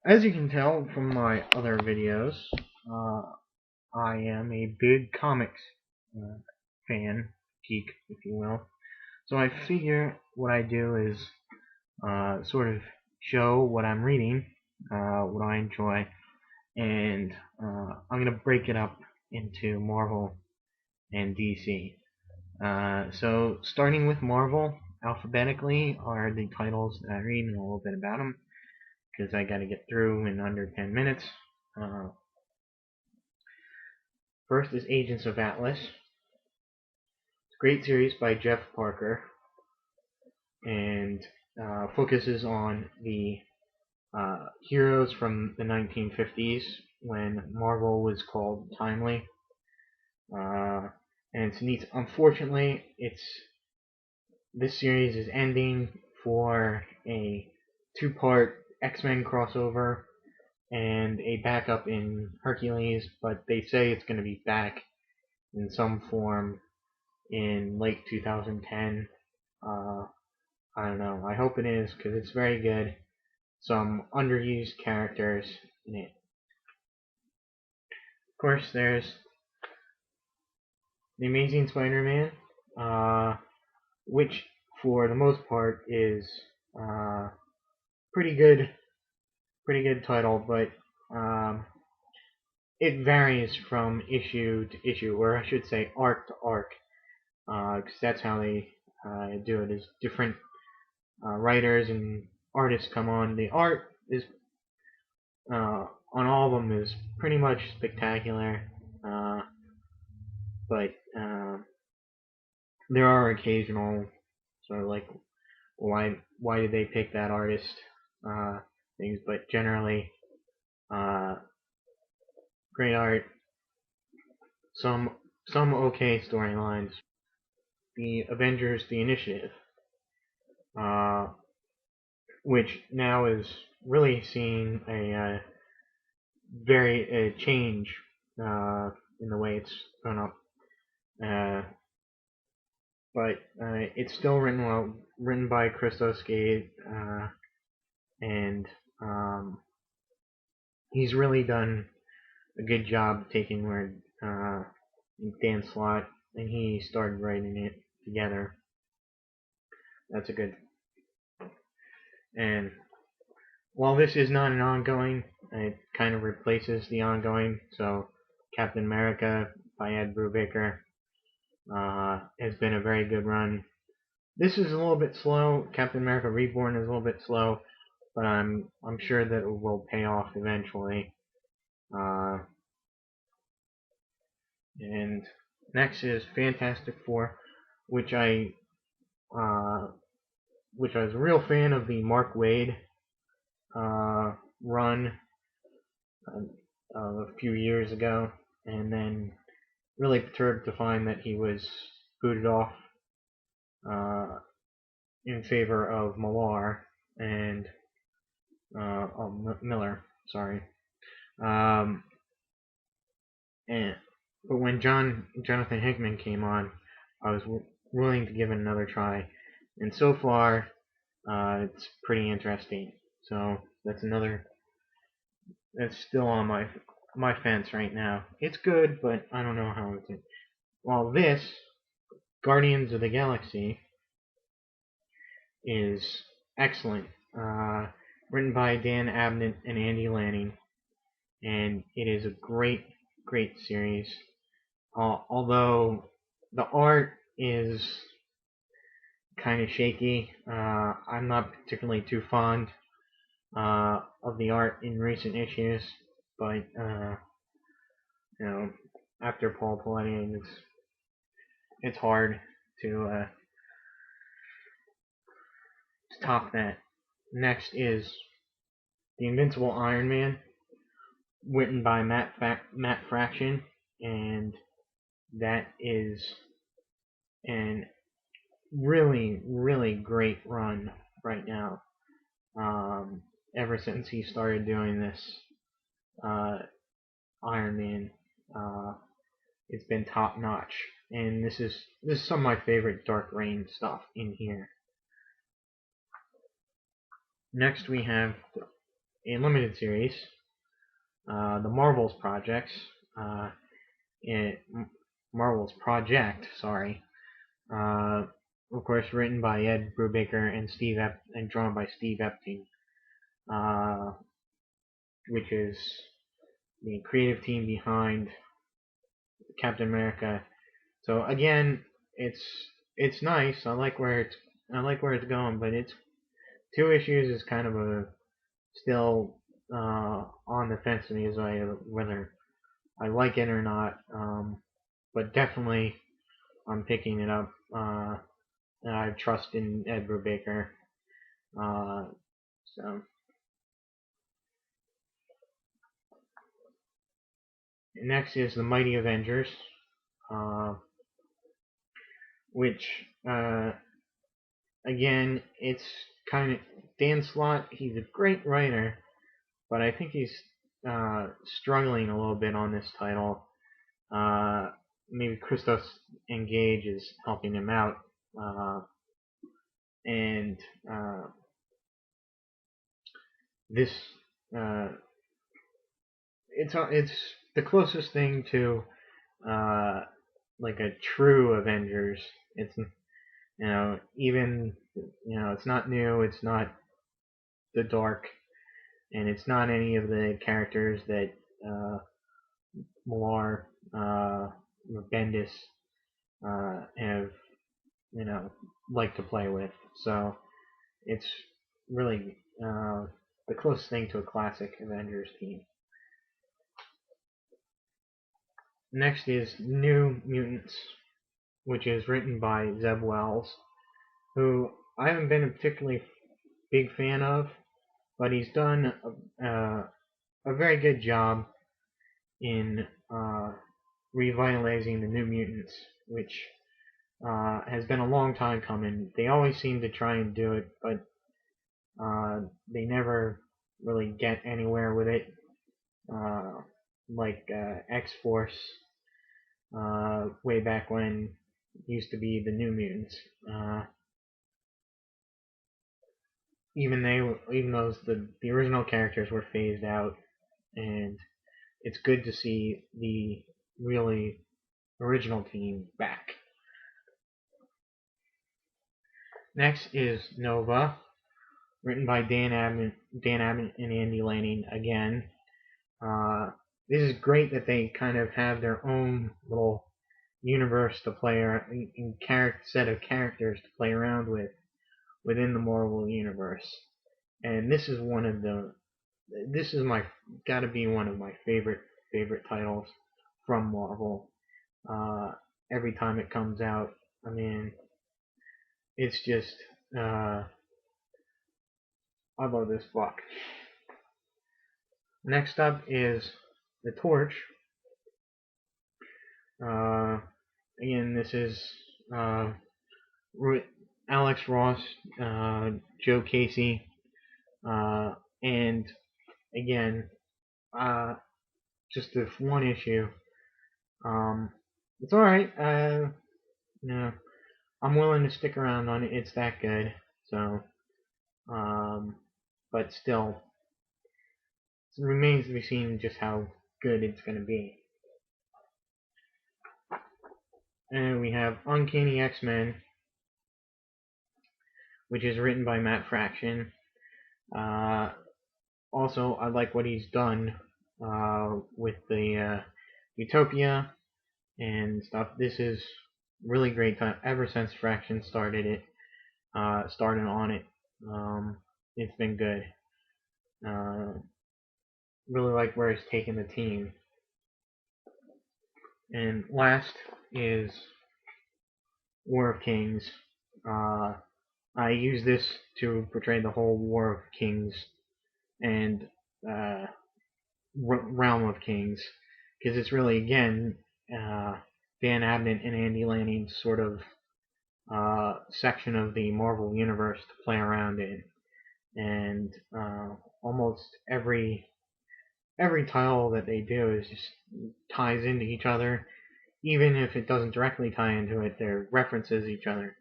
As you can tell from my other videos, uh, I am a big comics uh, fan, geek, if you will. So I figure what I do is sort of show what I'm reading, what I enjoy, and I'm going to break it up into Marvel and DC. So starting with Marvel, alphabetically are the titles that I read and a little bit about them, because I got to get through in under 10 minutes. First is Agents of Atlas. It's a great series by Jeff Parker, and focuses on the heroes from the 1950s when Marvel was called Timely. And it's neat. Unfortunately, this series is ending for a two-part X-Men crossover and a backup in Hercules, but they say it's going to be back in some form in late 2010. I don't know. I hope it is, because it's very good. Some underused characters in it. Of course, there's The Amazing Spider-Man, which for the most part is pretty good title, but it varies from issue to issue, or I should say arc to arc, because that's how they do it. Is different writers and artists come on. The art is on all of them is pretty much spectacular, but there are occasional sort of like why did they pick that artist things, but generally great art, some okay storylines. The Avengers: The Initiative, which now is really seeing a very change in the way it's gone up. But it's still written by Christos Gage, and he's really done a good job taking where Dan Slott and he started writing it together. That's a good. And while this is not an ongoing, it kind of replaces the ongoing. So Captain America by Ed Brubaker has been a very good run. This is a little bit slow. Captain America Reborn is a little bit slow, but I'm sure that it will pay off eventually. And next is Fantastic Four, which I was a real fan of the Mark Waid run a few years ago, and then really perturbed to find that he was booted off in favor of Millar and Miller. Sorry. But when Jonathan Hickman came on, I was willing to give it another try, and so far it's pretty interesting. So that's still on my fence right now. It's good, but I don't know how it's. While this Guardians of the Galaxy is excellent, written by Dan Abnett and Andy Lanning, and it is a great series. Although the art is kind of shaky, I'm not particularly too fond of the art in recent issues, but after Paul Palladium, it's hard to top that. Next is The Invincible Iron Man, written by Matt Fraction, and that is an really great run right now. Ever since he started doing this Iron Man, it's been top notch, and this is some of my favorite Dark Reign stuff in here. Next we have a limited series, the Marvels projects, Marvels Project, sorry. Of course, written by Ed Brubaker and drawn by Steve Epting, which is the creative team behind Captain America. So again, it's nice. I like where it's going, but it's 2 issues is kind of a still on the fence to me as whether I like it or not. But definitely I'm picking it up. And I trust in Ed Brubaker. So next is the Mighty Avengers, which again, it's kind of Dan Slott. He's a great writer, but I think he's struggling a little bit on this title. Maybe Christos Engage is helping him out, and this it's the closest thing to like a true Avengers. It's it's not new. It's not the Dark, and it's not any of the characters that Millar, Bendis have like to play with. So it's really the closest thing to a classic Avengers team. Next is New Mutants, which is written by Zeb Wells, who I haven't been a particularly big fan of, but he's done a very good job in revitalizing the New Mutants, which has been a long time coming. They always seem to try and do it, but they never really get anywhere with it. Like X-Force, way back when, used to be the New Mutants. Even though the original characters were phased out, and it's good to see the really original team back. Next is Nova, written by Dan Abnett and Andy Lanning again. This is great that they kind of have their own little universe to play around, set of characters to play around with within the Marvel universe. And this is gotta be one of my favorite titles from Marvel. Every time it comes out, I mean, it's just I love this book. Next up is The Torch. Again, this is Alex Ross, Joe Casey, and again, just this one issue. It's alright. I'm willing to stick around on it. It's that good. So, but still, it remains to be seen just how good it's going to be. And we have Uncanny X-Men, which is written by Matt Fraction. Also, I like what he's done with the Utopia and stuff. This is really great time. Ever since Fraction started on it, it's been good. Really like where he's taken the team. And last is War of Kings. I use this to portray the whole War of Kings and Realm of Kings, because it's really, again, Dan Abnett and Andy Lanning's sort of section of the Marvel Universe to play around in. And almost every title that they do is just ties into each other. Even if it doesn't directly tie into it, there references each other.